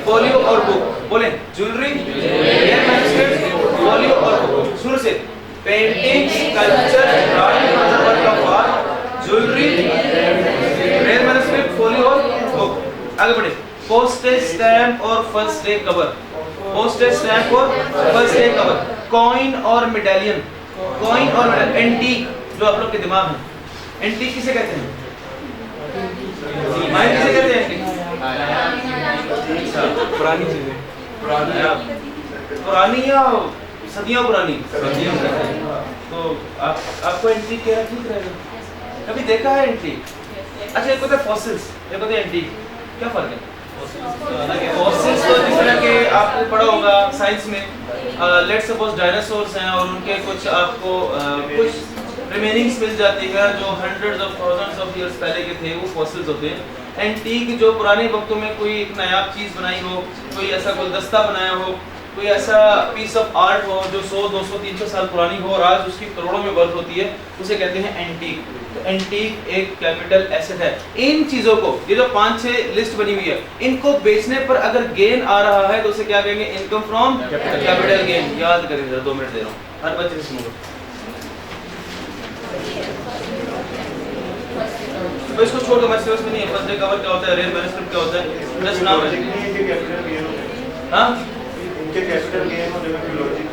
Folio और book. बोले jewellery, rare manuscript, folio और बुक। शुरू से painting, sculpture, drawing, work of art, jewellery, rare manuscript, folio और बुक। आगे बढ़े। पोस्टेज स्टैम्प और first day cover. Postage stamp और फर्स्ट डे कवर। कॉइन और मेडालियन। कॉइन और मेडालियन। एंटीक, जो आप लोग के दिमाग में, एंटीक किसे कहते हैं? माइंड किसे कहते हैं? पुरानी चीजें, पुरानी या सदियों पुरानी? तो आपको एंटीक कहना ठीक रहेगा। कभी देखा है एंटीक? अच्छा, एक होता है फॉसिल्स, एक होता है एंटीक। क्या फर्क है? फॉसिल्स तो जिस तरह के आपको पढ़ा होगा साइंस में, लेट्स सपोज डायनासोर्स हैं और उनके कुछ आपको कुछ रिमेनिंग्स मिल जाती है जो hundreds of thousands of years पहले के थे, वो फॉसिल्स होते हैं। एंटीक जो पुराने वक्तों में कोई एक नायाब चीज़ बनाई हो, कोई ऐसा गुलदस्ता बनाया हो, कोई ऐसा पीस ऑफ आर्ट हो जो 100, 200, 300 साल पुरानी हो और आज उसकी करोड़ों में वर्थ होती है, उसे कहते हैं एंटीक। तो एंटीक एक कैपिटल एसेट है। इन चीज़ों को, ये जो 5-6 लिस्ट बनी हुई है, इनको बेचने पर अगर गेन आ रहा है तो उसे क्या कहेंगे? Income from capital gain. याद करें जरा, 2 मिनट दे रहा हूँ हर बच्चे से सुनो। तो इसको छोड़ दो, मैं सीरियस में नहीं है। फर्स्ट डे कवर क्या होता है, रेयर मैन्युस्क्रिप्ट क्या होता है, जस्ट नाउ है। हां, इनके कैपिटल गेन और लॉजिक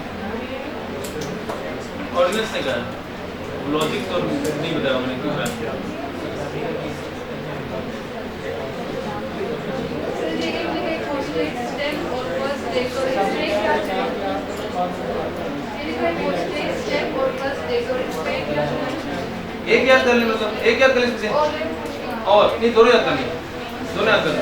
ऑर्डिनेंस ने कहा, लॉजिक तो नहीं बताया मैंने क्यों कहा। एक याद कर ले, मतलब एक याद कर ले इसमें से, और नहीं दोनों याद कर ले, दोनों याद कर ले।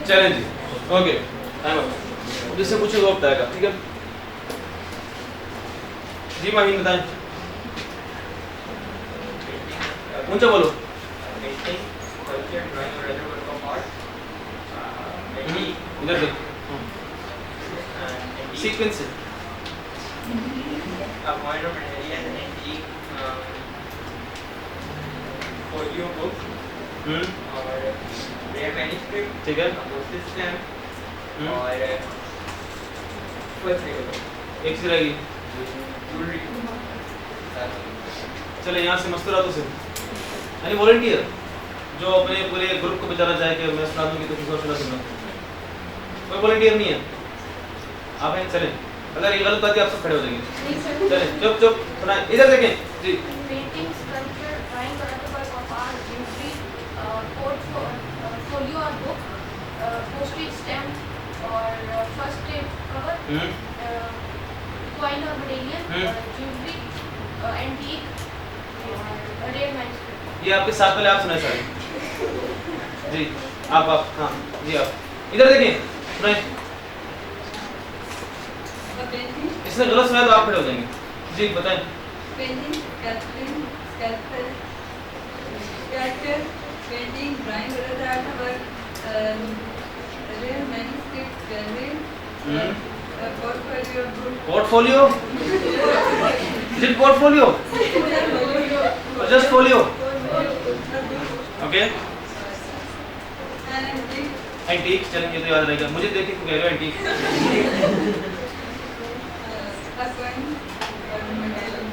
Challenge, okay, time up. जिससे पूछेगा वो बताएगा, ठीक है? जी माहिन बताएं, ऊंचा बोलो। इधर देख, सीक्वेंस से फोलियो बुक और रेयर मैन्युस्क्रिप्ट, ठीक है, पोस्टेज स्टैम्प और एक से रहेगी। चले यहाँ से मस्तूरातों से, यानी वॉलंटियर जो अपने पूरे ग्रुप को बचाना चाहे कि मैं सुना दूंगी तो किसी और सुना दूंगा, कोई वॉलंटियर नहीं है। आप हैं, चलें। अगर ये गलत बात है आप सब खड़े हो जाएंगे। चलें, चुप चुप सुना, इधर देखें जी। Painting, sculpture, drawing, work of art, jewellery, folio और बुक, पोस्टेज स्टैम्प और फर्स्ट डे कवर, कॉइन और मेडालियन, ज्वेलरी, एंटीक और रेयर मैन्युस्क्रिप्ट। ये आपके साथ वाले आप सुनाए सारे जी। आप हाँ जी, आप इधर देखें, सुनाए। इसने गलत सुनाया तो आप खड़े हो जाएंगे जी, बताएं। Painting, sculpture, painting, drawing, rare manuscript, jewellery, portfolio book. Portfolio? Is it portfolio? Or just folio? Okay. And antique. Antique, चलें ये तो याद रहेगा। मुझे देखे तो कह रहे हो antique. A coin or medallion.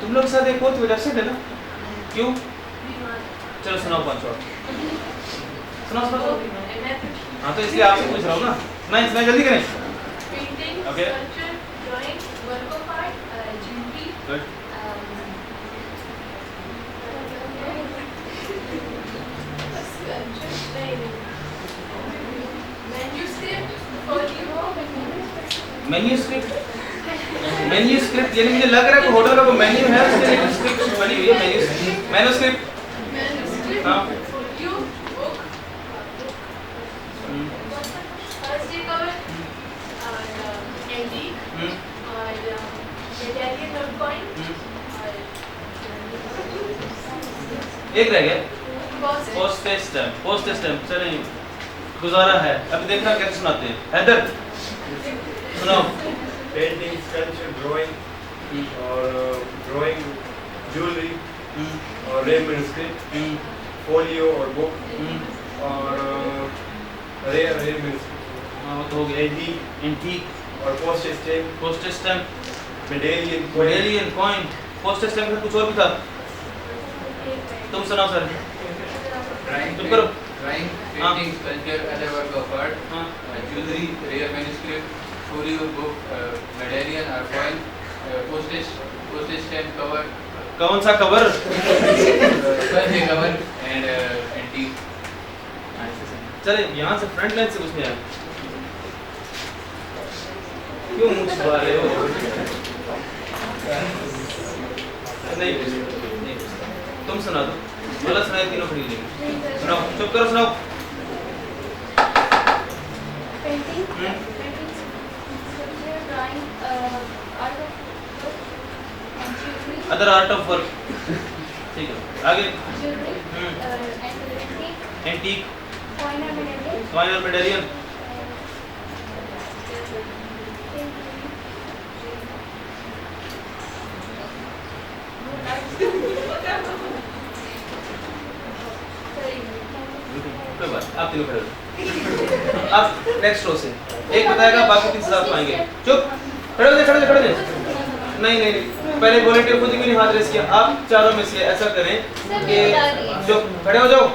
तुम लोग साथ एक बहुत वजह से है ना? क्यों? चलो सुनाओ 5 और। सुनाओ। हाँ तो इसलिए आपसे पूछ रहा हूँ ना। सुनाएं जल्दी करें। Painting, Okay. sculpture, drawing, work of art, jewelry, Good. manuscript, manuscript यानी मुझे लग रहा है कि होटल का कोई मेन्यू है उसके लिए स्क्रिप्ट बनी हुई है मैन्यूस्क्रिप्ट हाँ folio, book, first day cover, और antique, और medallion or coin, और एक रह गया postage. पोस्टेज स्टैम्प चलें गुजारा है अभी देखना कैसे सुनाते हैं हैदर सुनाओ पेंटिंग, स्कल्पचर, ड्राइंग और ड्राइंग, ज्वेलरी और रेयर मैन्युस्क्रिप्ट, फोलियो और बुक और रेयर मैन्युस्क्रिप्ट, हाँ वो तो हो गया एंटीक और postage stamp medallion, coin postage stamp में कुछ और भी था तुम सुनाओ सर तुम करो Drawing, हाँ। painting, sculpture, other work of art, हाँ jewelry, rare manuscript, folio, book, medallion or coin, postage stamp cover, कौन सा cover first day cover and antique. चले यहाँ से फ्रंट लाइन से कुछ नहीं आया क्यों मुझ छुपा रहे हो नहीं तुम सुना दो गलत सुनाए तीनों खड़ी लेंगे सुनाओ चुप करो सुनाओ Painting, sculpture, drawing, art of book, and jewelry. Other art of work ठीक है आगे Jewelry, and antique, antique coin or medallion. Coin और मेडेलियन कोई बात आप तीनों खड़े हो अब नेक्स्ट रो से एक बताएगा बाकी तीन साथ पाएंगे चुप खड़े हो नहीं पहले वॉलंटियर खुद ही क्यों नहीं हाथ रेस किया आप चारों में से ऐसा करें कि जो खड़े हो जाओ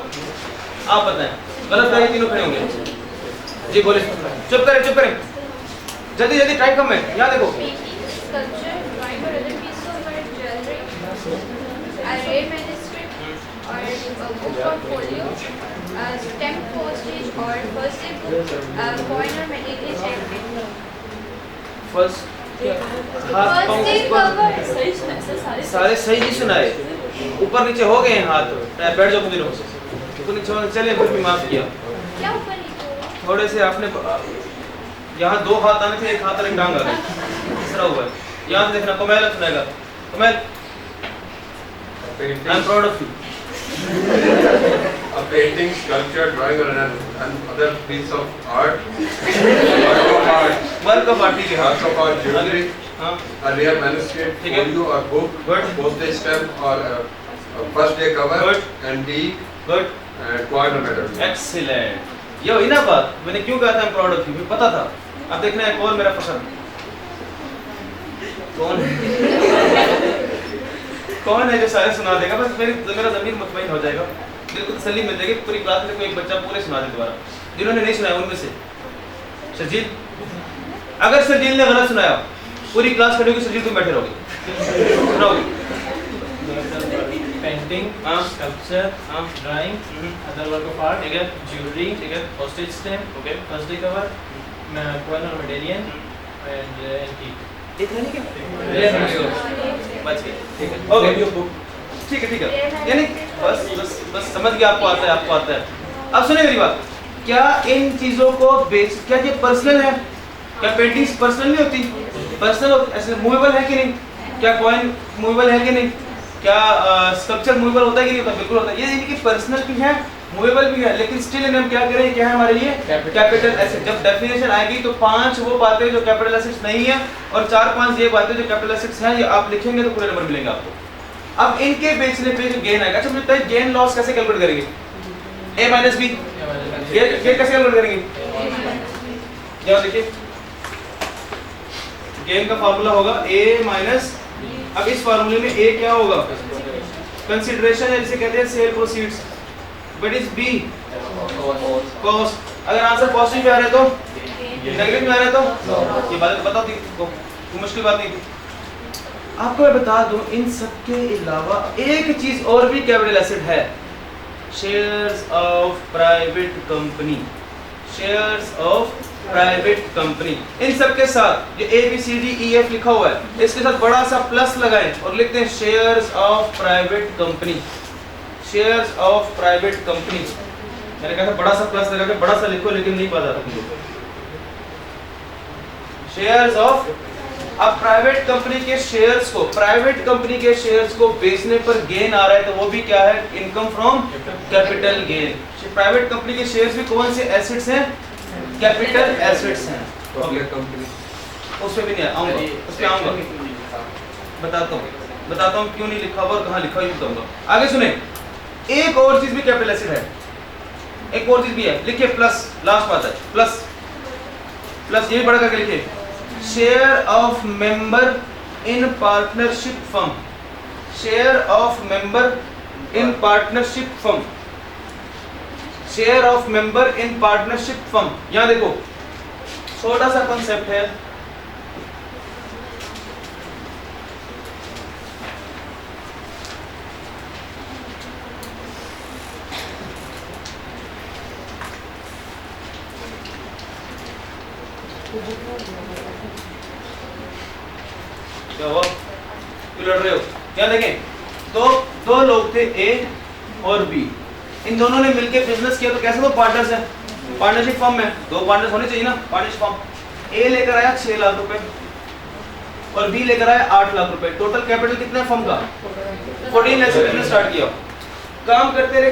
आप बताएं गलत बाकी तीनों खड़े होंगे जी बोले चुप करें जल्दी टाइम कम है यहाँ देखो Painting, sculpture, drawing or other piece of art, jewelry, a rare manuscript or a book or folio, a stamp postage or first day book, a coin or medallion and first हाथ first day cover. सारे सही नहीं सुनाए ऊपर नीचे हो गए हैं हाथ बैठ जाओ खुद ऊपर नीचे चले फिर भी माफ किया क्या ऊपर नीचे हुआ? थोड़े से आपने यहाँ 2 हाथ आने थे एक हाथ और एक टांग आ गई तीसरा हुआ है यहाँ से देखना कमैल सुनाएगा Kumail I am proud of you A painting, sculpture, drawing or another piece of art, work of art ठीक है work of art, jewelry, हाँ a rare manuscript, ठीक है। folio or book, Good. postage stamp or a first day cover, Good. antique, good coin or medal. Excellent ये हुई ना बात मैंने क्यों कहा था आई एम प्राउड ऑफ यू मुझे पता था अब देखना है कौन मेरा पसंद कौन है जो सारे सुना देगा बस मेरा ज़मीर मुतमईन हो जाएगा मेरे को तसल्ली मिल जाएगी पूरी क्लास में कोई एक बच्चा पूरे सुना दे दोबारा जिन्होंने नहीं सुनाया उनमें से सरजील अगर सरजील ने गलत सुनाया पूरी क्लास खड़ी होगी सरजील तुम बैठे रहोगे सुनाओगे पेंटिंग, हाँ स्कल्पचर, हाँ drawing, other work of art, ठीक है ज्वेलरी, ठीक है postage stamp, okay first day cover, coin or medallion and antique. एक नहीं क्या Rare manuscript. बच गए ठीक है ओके ठीक है यानी बस समझ गया आपको आता है अब सुनिए मेरी बात क्या इन चीजों को क्या ये पर्सनल है क्या पेंटिंग्स पर्सनल नहीं होती पर्सनल ऐसे मूवेबल है कि नहीं क्या कॉइन मूवेबल है कि नहीं क्या स्कल्पचर मूवेबल होता है कि नहीं होता बिल्कुल होता है ये इनकी पर्सनल भी है मूवेबल भी है, लेकिन स्टिल इन्हें हम क्या करें, क्या है हमारे लिए कैपिटल एसेट। जब डेफिनेशन आएगी तो 5 वो बातें जो कैपिटल एसेट्स नहीं है और 4-5 ये बातें जो कैपिटल एसेट्स हैं, ये आप लिखेंगे तो पूरे नंबर मिलेंगे आपको। अब इनके बेचने पे जो गेन आएगा, अच्छा मुझे बताइए गेन लॉस कैसे कैलकुलेट करेंगे? A माइनस बी, ये कैसे कैलकुलेट करेंगे? यहाँ देखिए गेन का फार्मूला होगा A माइनस, अब इस फार्मूले में A क्या होगा? कंसिडरेशन है, जिसे कहते हैं sale proceeds. What is B? Cost. अगर आंसर पॉजिटिव आ रहा है तो, नेगेटिव में आ रहा है तो ये बात बता दी, कोई मुश्किल बात नहीं। आपको मैं बता दूं इन सब के अलावा एक चीज और भी कैपिटल एसेट है, shares of private company. Shares of private company, इन सब के साथ जो ABCDEF लिखा हुआ है, इसके साथ बड़ा सा प्लस लगाएं और लिखते हैं shares of private company. Shares of private company, मैंने कहा था बड़ा सा प्लस लगा के बड़ा सा लिखो, लेकिन नहीं पता था मुझे। शेयर्स ऑफ, अब प्राइवेट कंपनी के शेयर्स को, प्राइवेट कंपनी के शेयर्स को बेचने पर गेन आ रहा है तो वो भी क्या है? Income from capital gain. Private company के शेयर्स भी कौन से एसेट्स हैं? कैपिटल एसेट्स हैं। पब्लिक कंपनी उस पे भी नहीं आऊंगा, उस पे आऊंगा, बताता हूँ क्यों नहीं लिखा हुआ और कहाँ लिखा हुआ, ये बताऊंगा। आगे सुने, एक और चीज भी कैपिटल एसेट है, एक और चीज भी है, लिखिए प्लस, लास्ट बात है प्लस। प्लस ये बड़ा करके लिखिए, share of member in partnership firm. Share of member in partnership firm. Share of member in partnership firm. यहां देखो छोटा सा कॉन्सेप्ट है, क्या हुआ? क्यों लड़ रहे हो? क्या देखें, दो लोग थे A और B, इन दोनों ने मिलकर बिजनेस किया तो कैसे वो पार्टनर्स हैं? पार्टनरशिप फर्म में दो पार्टनर्स होने चाहिए ना। पार्टनरशिप फर्म, A लेकर आया 6 लाख रुपए और B लेकर आया 8 लाख रुपए। टोटल कैपिटल कितना है फर्म का? 14 लाख से बिजनेस स्टार्ट किया। काम करते रहे,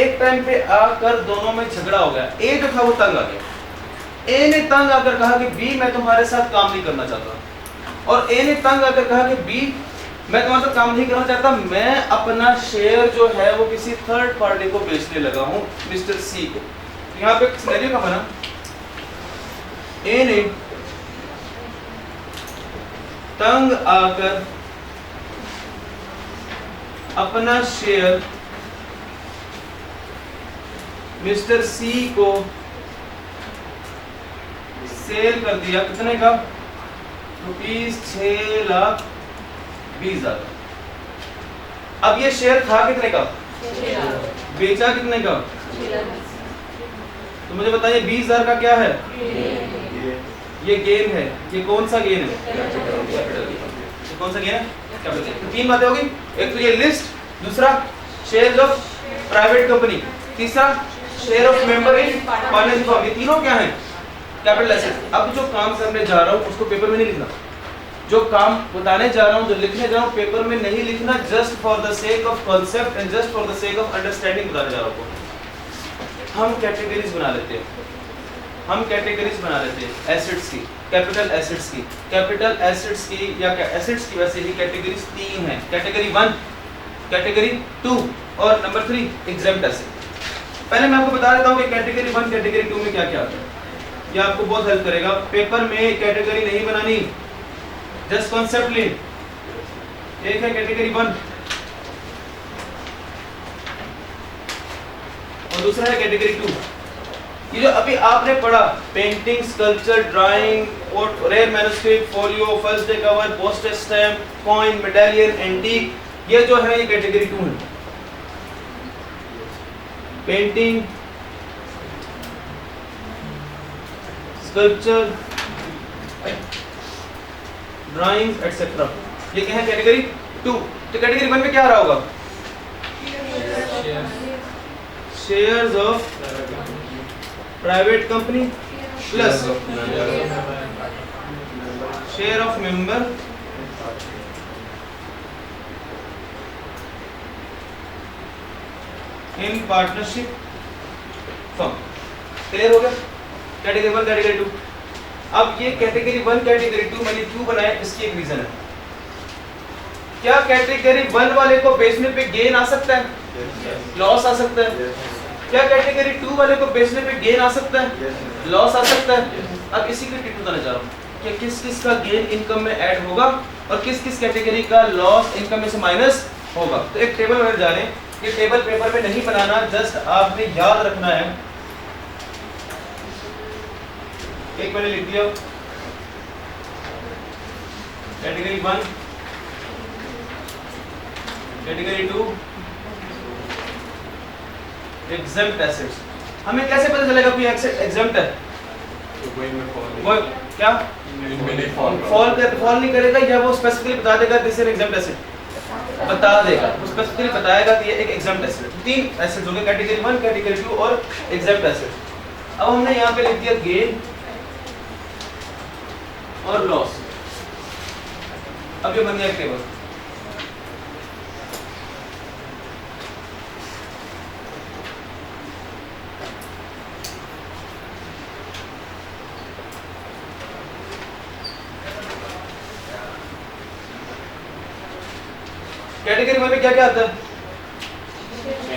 एक टाइम पे आकर दोनों में झगड़ा हो गया। A जो था वो तंग आ गया। A ने तंग आकर कहा कि B मैं तुम्हारे साथ काम नहीं करना चाहता, और A ने तंग आकर कहा कि B मैं तुम्हारे साथ काम नहीं करना चाहता, मैं अपना शेयर जो है वो किसी थर्ड पार्टी को बेचने लगा हूं, मिस्टर C को। यहाँ पे सिनेरियो का बना, A ने तंग आकर अपना शेयर मिस्टर C को सेल कर दिया। कितने का? ₹6,20,000। अब ये शेयर था कितने का? बेचा कितने का? तो मुझे बताइए 20,000 का क्या है? ये गेन है। ये कौन सा गेन है? ये कौन सा गेन है? कैपिटल। 3 बातें होगी, एक तो ये लिस्ट, दूसरा शेयर्स ऑफ प्राइवेट कंपनी, तीसरा share of member in partnership firm. ये तीनों क्या हैं? Capital asset. अब जो काम करने जा रहा हूँ उसको पेपर में नहीं लिखना, जो काम बताने जा रहा हूँ, जो लिखने जा रहा हूँ, पेपर में नहीं लिखना, just for the sake of concept and just for the sake of understanding बताने जा रहा हूँ। हम कैटेगरीज बना लेते हैं, एसेट्स की, कैपिटल एसेट्स की। कैपिटल एसेट्स की या एसेट्स की वैसे ही कैटेगरीज 3 हैं, कैटेगरी 1, कैटेगरी 2 और नंबर 3 एग्जेम्प्ट एसेट। पहले मैं आपको बता देता हूँ कि कैटेगरी 1 कैटेगरी 2 में क्या क्या आता है, ये आपको बहुत हेल्प करेगा। पेपर में कैटेगरी नहीं बनानी, जस्ट कॉन्सेप्ट लें। एक है कैटेगरी 1 और दूसरा है कैटेगरी 2। ये जो अभी आपने पढ़ा, painting, sculpture, drawing, rare manuscript, folio, first day cover, postage stamp, coin, medallion, antique, ये जो है ये कैटेगरी 2 है। पेंटिंग, स्कल्पचर, ड्राइंग एटसेट्रा, ये क्या है? कैटेगरी 2। तो कैटेगरी 1 में क्या आ रहा होगा? Shares of private company plus share of member in partnership firm. Clear हो गया? Category 1 category 2। अब ये कैटेगरी 1 कैटेगरी 2 मैंने क्यों बनाया, इसकी एक रीजन है। क्या कैटेगरी 1 वाले को बेचने पे गेन आ सकता है, लॉस आ सकता है? क्या कैटेगरी 2 वाले को बेचने पे गेन आ सकता है, लॉस आ सकता है? अब इसी के ट्रिक बताने जा रहा हूँ कि किस किस का गेन इनकम में ऐड होगा और किस किस कैटेगरी का लॉस इनकम में से माइनस होगा। तो एक टेबल बनाने जा रहे हैं, ये टेबल पेपर में नहीं बनाना, जस्ट आपने याद रखना है। एक मैंने लिख दिया कैटेगरी 1, कैटेगरी 2 एग्जम्प्ट एसेट्स। हमें कैसे पता चलेगा कोई एसेट एग्जम्प्ट है? वो क्या फॉल नहीं करेगा, या वो स्पेसिफिकली बता देगा दिस इज एग्जम्प्ट एसेट, बता देगा, वो स्पेसिफिकली बताएगा कि ये एक एग्जम्प्ट एसेट। 3 एसेट्स हो गए, कैटेगरी 1 कैटेगरी 2 और एग्जम्प्ट एसेट। अब हमने यहाँ पे लिख दिया गेन और लॉस। अब ये बन गया एक टेबल। कैटेगरी 1 में क्या क्या आता है?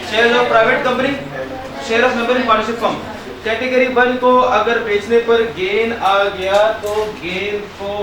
Share of private company, share of member in partnership firm. Category 1 को अगर बेचने पर गेन आ गया तो गेन को